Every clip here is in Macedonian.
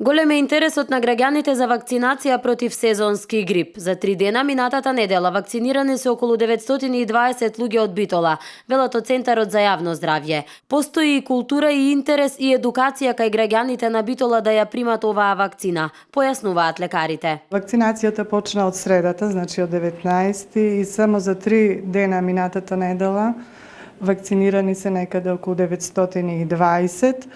Голем е интересот на граѓаните за вакцинација против сезонски грип. За 3 дена минатата недела вакцинирани се околу 920 луѓе од Битола, велат од Центарот за јавно здравје. Постои и култура и интерес и едукација кај граѓаните на Битола да ја примат оваа вакцина, појаснуваат лекарите. Вакцинацијата почна од средата, значи од 19 и само за 3 дена минатата недела вакцинирани се некаде околу 920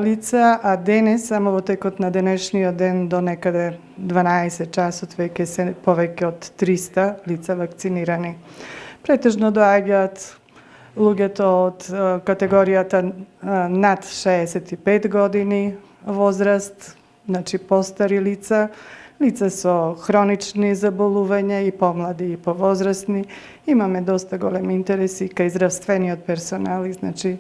лица, а денес, само во текот на денешниот ден до некаде 12 часот веќе се повеќе од 300 лица вакцинирани. Претежно доаѓаат луѓето од категоријата над 65 години возраст, значи постари лица, лица со хронични заболувања и помлади и повозрастни. Имаме доста голем интерес и кај здравствениот персонал, значи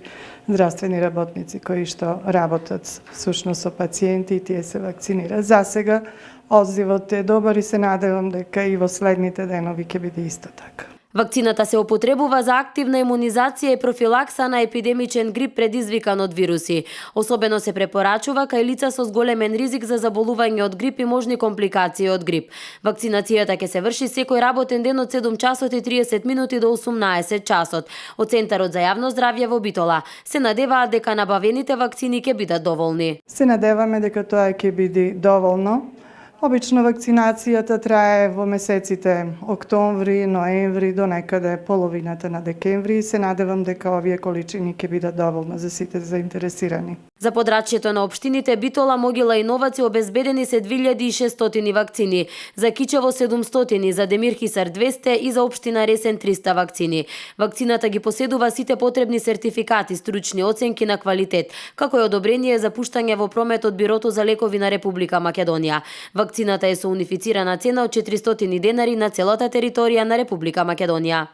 здравствени работници кои што работат всушност со пациенти и тие се вакцинира. За сега одзивот е добар и се надевам дека и во следните денови ќе биде исто така. Вакцината се употребува за активна имунизација и профилакса на епидемичен грип предизвикан од вируси. Особено се препорачува кај лица со зголемен ризик за заболување од грип и можни компликации од грип. Вакцинацијата ќе се врши секој работен ден од 7 часот и 30 минути до 18 часот. Од Центарот за јавно здравје во Битола се надеваат дека набавените вакцини ќе бидат доволни. Се надеваме дека тоа ќе биде доволно. Обично вакцинацијата трае во месеците октомври, ноември до некаде половината на декември и се надевам дека овие количини ќе бидат доволно за сите заинтересирани. За подрачјето на општините Битола, Могила и Новаци обезбедени се 2600 вакцини, за Кичево 700, за Демирхисар 200 и за општина Ресен 300 вакцини. Вакцината ги поседува сите потребни сертификати, стручни оценки на квалитет, како и одобрение за пуштање во промет од Бирото за лекови на Република Македонија. Вакцината е со унифицирана цена од 400 денари на целата територија на Република Македонија.